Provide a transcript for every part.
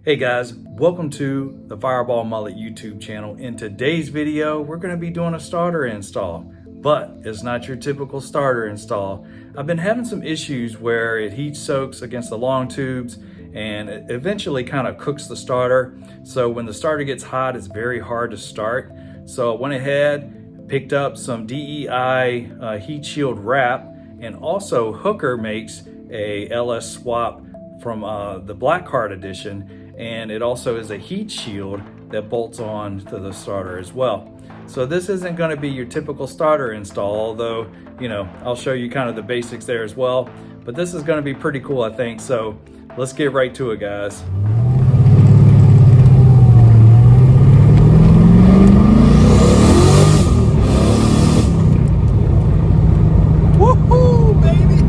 Hey guys, welcome to the Fireball Mullet YouTube channel. In today's video, we're going to be doing a starter install, but it's not your typical starter install. I've been having some issues where it heat soaks against the long tubes and it eventually kind of cooks the starter. So when the starter gets hot, it's very hard to start. So I went ahead, picked up some DEI heat shield wrap, and also Hooker makes a LS swap from the Blackheart edition, and it also is a heat shield that bolts on to the starter as well. So this isn't going to be your typical starter install, although, you know, I'll show you kind of the basics there as well. But this is going to be pretty cool, I think. So let's get right to it, guys. Woohoo, baby!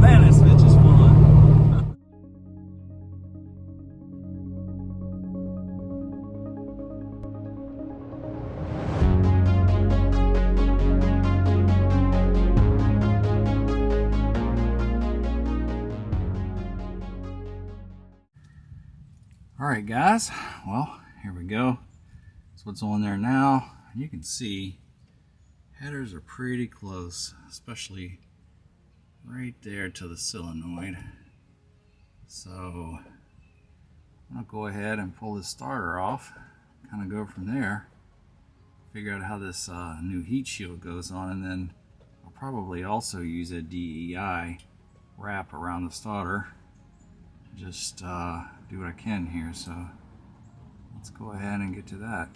Man, this bitch is fun. All right, guys, well, here we go. That's what's on there now. You can see headers are pretty close, especially right there to the solenoid. So I'm gonna go ahead and pull this starter off, kind of go from there, figure out how this new heat shield goes on, and then I'll probably also use a DEI wrap around the starter. Just do what I can here, so let's go ahead and get to that.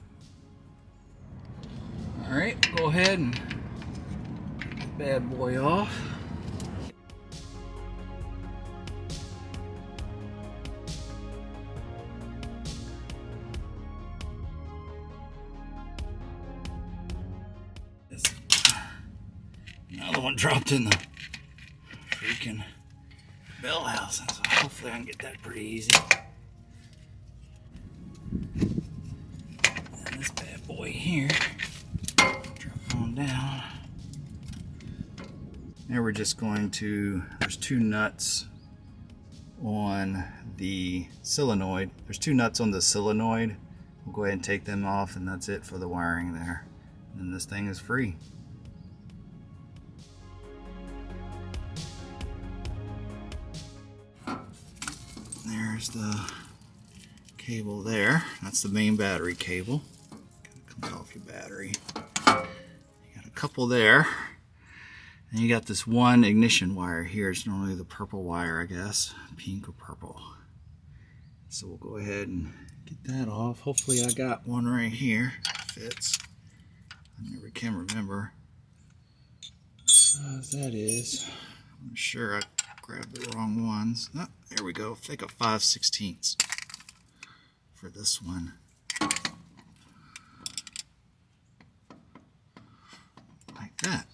All right, go ahead and get the bad boy off. Another one dropped in the freaking bell housing, so hopefully I can get that pretty easy. And this bad boy here, drop on down. Now we're just going to, there's two nuts on the solenoid. There's two nuts on the solenoid. We'll go ahead and take them off, and that's it for the wiring there. And this thing is free. There's the cable there. That's the main battery cable. Kind of comes off your battery. You got a couple there. And you got this one ignition wire here. It's normally the purple wire, I guess. Pink or purple. So we'll go ahead and get that off. Hopefully I got one right here. Fits. I never can remember what size that is. I'm sure I grabbed the wrong ones. Oh, there we go. Take a 5/16 for this one. Like that.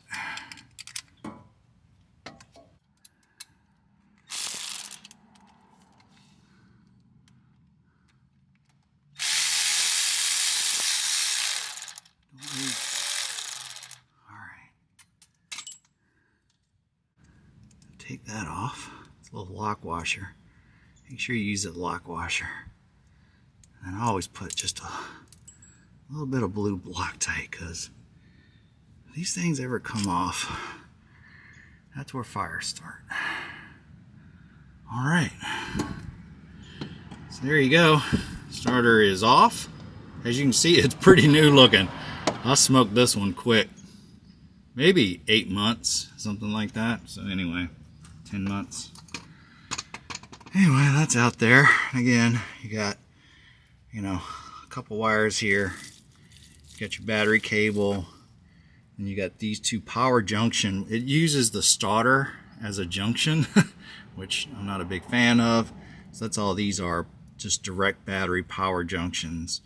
Alright. Take that off. It's a little lock washer. Make sure you use a lock washer. And I always put just a little bit of blue Loctite, because if these things ever come off, that's where fires start. Alright. So there you go. Starter is off. As you can see, it's pretty new looking. I smoked this one quick. Maybe 8 months, something like that. So anyway, 10 months. Anyway, that's out there. Again, you got, you know, a couple wires here. You got your battery cable, and you got these two power junction. It uses the starter as a junction, which I'm not a big fan of. So that's all these are, just direct battery power junctions.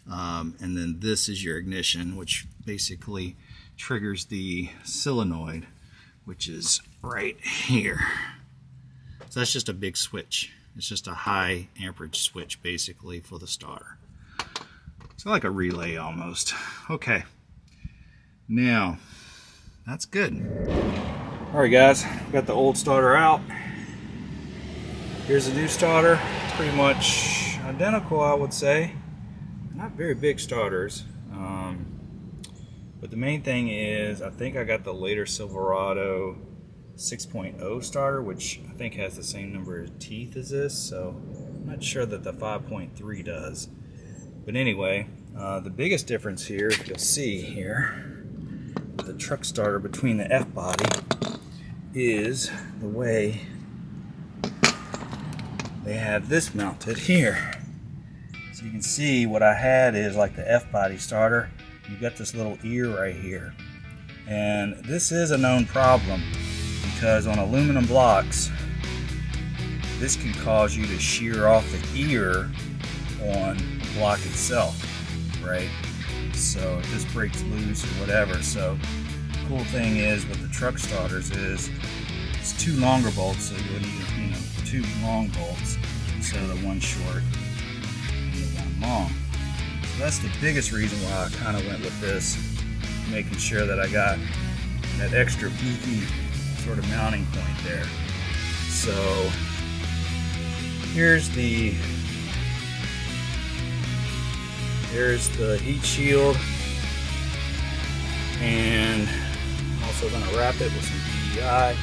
And then this is your ignition, which basically triggers the solenoid, which is right here. So that's just a big switch. It's just a high amperage switch basically for the starter. It's like a relay almost. Okay, now that's good. All right guys, got the old starter out. Here's the new starter. pretty much identical, I would say. Not very big starters. But the main thing is, I think I got the later Silverado 6.0 starter, which I think has the same number of teeth as this, so I'm not sure that the 5.3 does. But anyway, the biggest difference here, you'll see here, the truck starter between the F-body is the way they have this mounted here. So you can see what I had is like the F-body starter. You've got this little ear right here. And this is a known problem because on aluminum blocks, this can cause you to shear off the ear on the block itself, right? So if this breaks loose or whatever. So the cool thing is with the truck starters is it's two longer bolts, so you'll need, two long bolts instead of the one short and the one long. So that's the biggest reason why I kind of went with this, making sure that I got that extra beefy sort of mounting point there. So here's the heat shield, and I'm also going to wrap it with some DEI.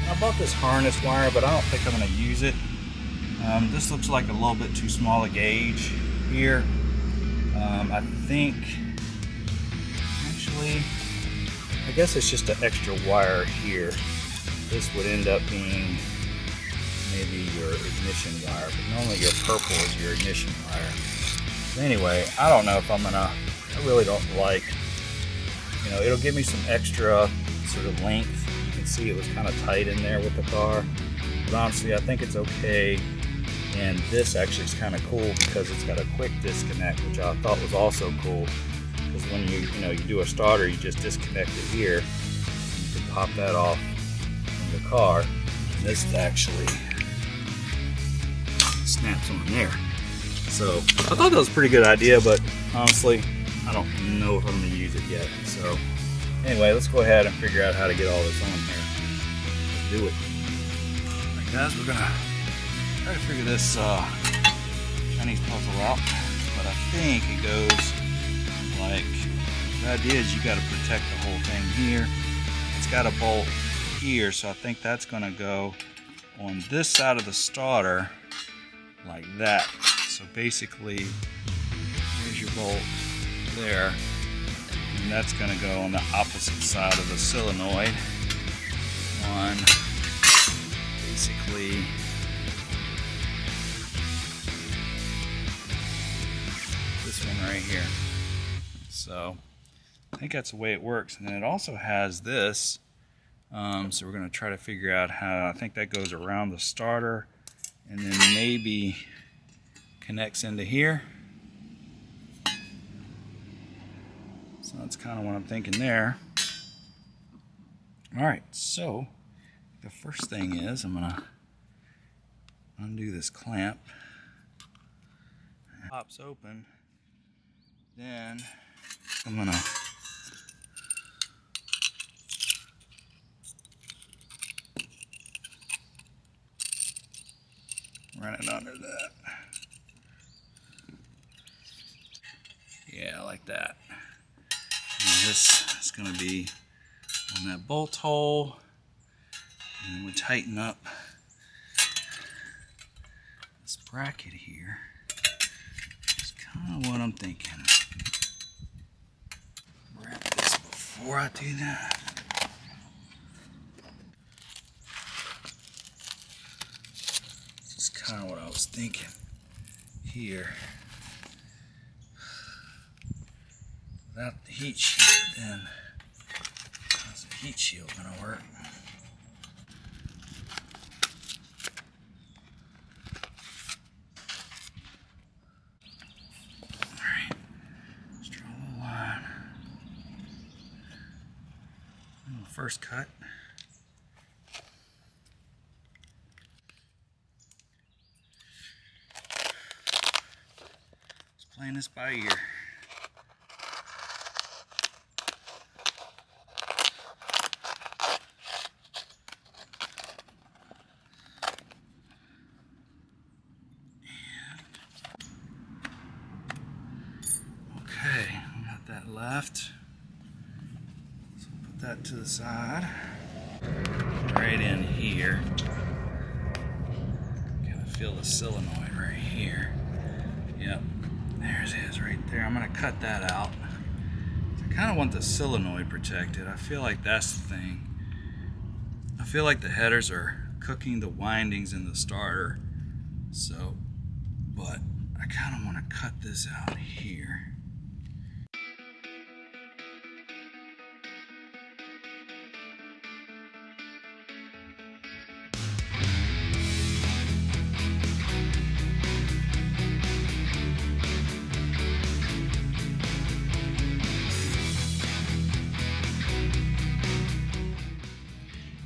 I bought this harness wire, but I don't think I'm going to use it. This looks like a little bit too small a gauge here. I think, actually, I guess it's just an extra wire here. This would end up being maybe your ignition wire, but normally your purple is your ignition wire. So anyway, I don't know if I really don't like, it'll give me some extra sort of length. You can see it was kind of tight in there with the car, but honestly I think it's okay. And this actually is kind of cool because it's got a quick disconnect, which I thought was also cool, because when you do a starter, you just disconnect it here, and you can pop that off from the car, and this actually snaps on there. So I thought that was a pretty good idea, but honestly I don't know if I'm going to use it yet. So anyway, let's go ahead and figure out how to get all this on here. Let's do it. Alright guys, we're gonna try to figure this Chinese puzzle out, but I think it goes like, the idea is you got to protect the whole thing here. It's got a bolt here, so I think that's going to go on this side of the starter like that. So basically, here's your bolt there, and that's going to go on the opposite side of the solenoid on basically this one right here. So I think that's the way it works. And then it also has this, so we're going to try to figure out how, I think that goes around the starter and then maybe connects into here. So that's kind of what I'm thinking there. Alright, so the first thing is I'm going to undo this clamp. It pops open. Then I'm going to run it under that. Yeah, like that. And this is going to be on that bolt hole. And we tighten up this bracket here. That's kind of what I'm thinking. Wrap this before I do that. This is kind of what I was thinking here. Without the heat shield, then how's the heat shield gonna work? Alright, let's draw a little line. And the first cut. Just playing this by ear. left. So put that to the side. Right in here. Kind of feel the solenoid right here. Yep, there it is right there. I'm going to cut that out. I kind of want the solenoid protected. I feel like that's the thing. I feel like the headers are cooking the windings in the starter. So, but I kind of want to cut this out here.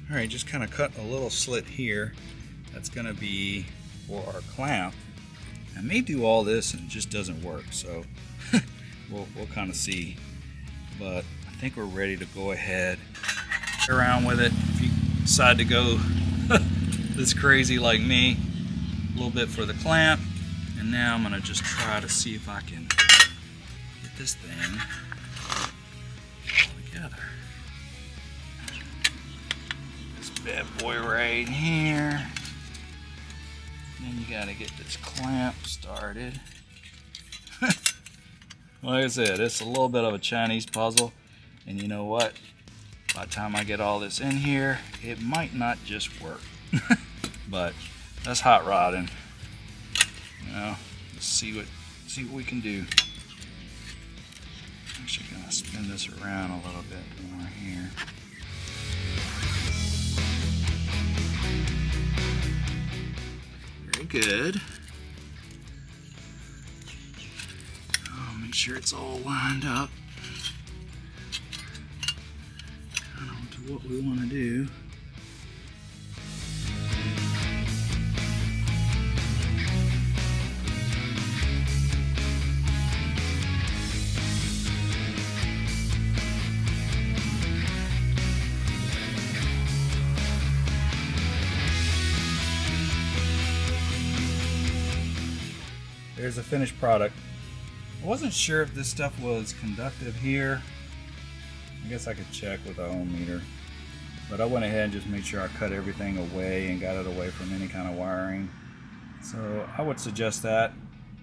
Alright, just kind of cut a little slit here. That's going to be for our clamp. I may do all this and it just doesn't work, so we'll kind of see. But I think we're ready to go ahead, play around with it. If you decide to go this crazy like me, a little bit for the clamp. And now I'm going to just try to see if I can get this thing all together. Bad boy right here. Then you gotta get this clamp started. Like I said, it's a little bit of a Chinese puzzle, and you know what? By the time I get all this in here, it might not just work. But that's hot rodding. You know, let's see what we can do. I'm actually gonna spin this around a little bit more here. Good. Oh, make sure it's all lined up to what we want to do. There's the finished product. I wasn't sure if this stuff was conductive here. I guess I could check with the ohm meter. But I went ahead and just made sure I cut everything away and got it away from any kind of wiring. So I would suggest that,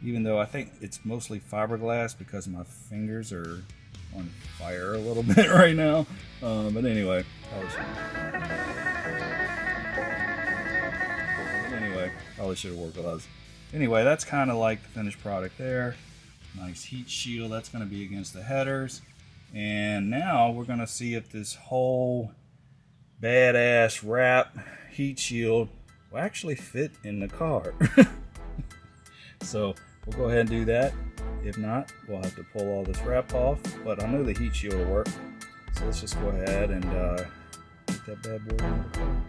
even though I think it's mostly fiberglass because my fingers are on fire a little bit right now. But anyway, probably should have worked with us. Anyway, that's kind of like the finished product there. Nice heat shield. That's going to be against the headers. And now we're going to see if this whole badass wrap heat shield will actually fit in the car. So we'll go ahead and do that. If not, we'll have to pull all this wrap off. But I know the heat shield will work. So let's just go ahead and get that bad boy in the car.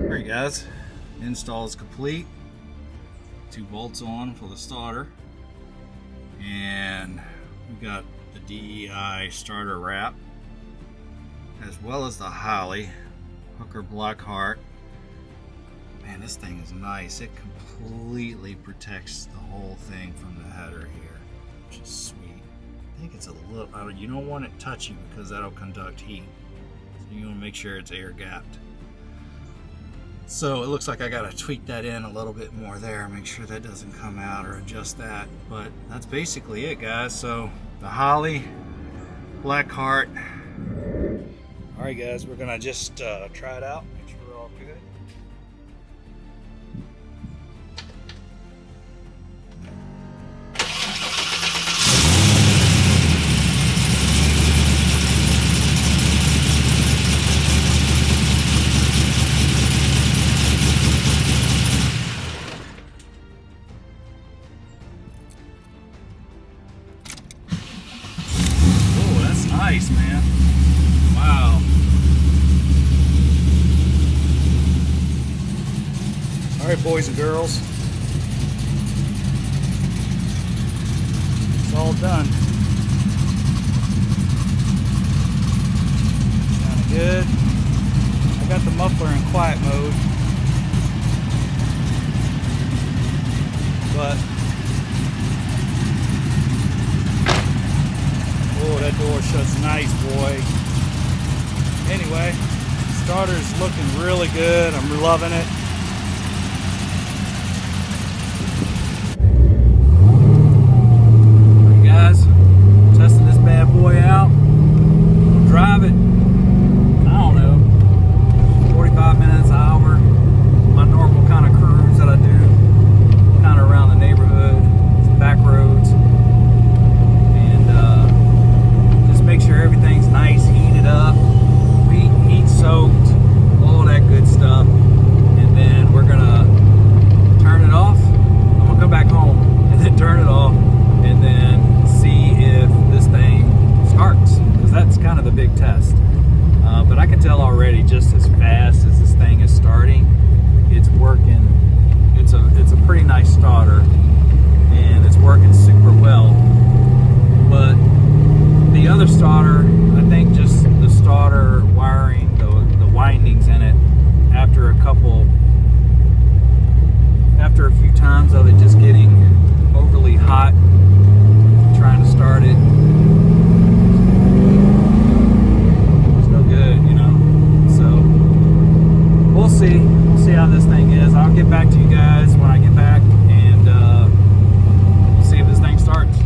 Alright guys, install is complete. 2 bolts on for the starter. And we got the DEI starter wrap, as well as the Holley Blackheart. Man, this thing is nice. It completely protects the whole thing from the header here, which is sweet. I think it's a little, you don't want it touching because that'll conduct heat. You want to make sure it's air gapped. So it looks like I got to tweak that in a little bit more there, make sure that doesn't come out, or adjust that. But that's basically it, guys. So the Holley Blackheart. All right, guys, we're gonna just try it out, make sure we're all good. Nice, man. Wow. All right, boys and girls. It's all done. Sounding good. I got the muffler in quiet mode. But oh, that door shuts nice, boy. Anyway, starter's looking really good. I'm loving it. All right, guys, testing this bad boy out. We'll drive it, I don't know, 45 minutes, an hour. My normal kind of cruise that I do, kind of around the neighborhood, back roads. Make sure everything's nice, heated up, heat soaked, all that good stuff. And then we're gonna turn it off. I'm gonna come back home and then turn it off and then see if this thing starts, because that's kind of the big test. But I can tell already, just as fast as this thing is starting, it's working. It's a pretty nice starter and it's working super well. But the other starter, I think just the starter wiring, the windings in it, after a few times of it just getting overly hot, trying to start it, it's no good, you know. So we'll see how this thing is. I'll get back to you guys when I get back, and we'll see if this thing starts.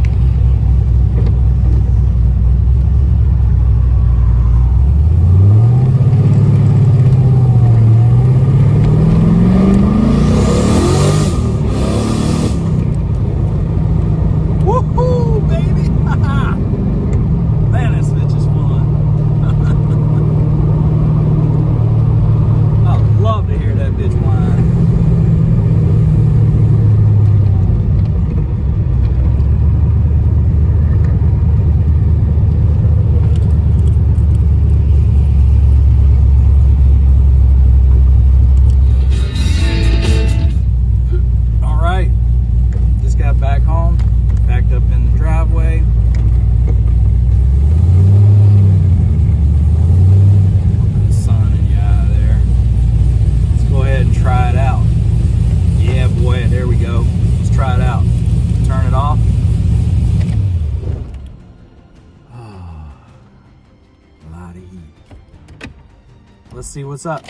Let's see what's up.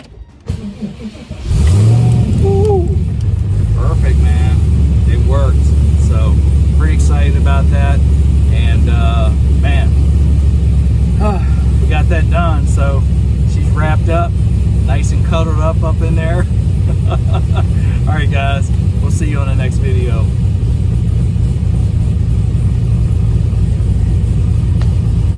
Woo! Perfect, man. It worked. So pretty excited about that. And man, we got that done. So she's wrapped up, nice and cuddled up in there. All right, guys. We'll see you on the next video.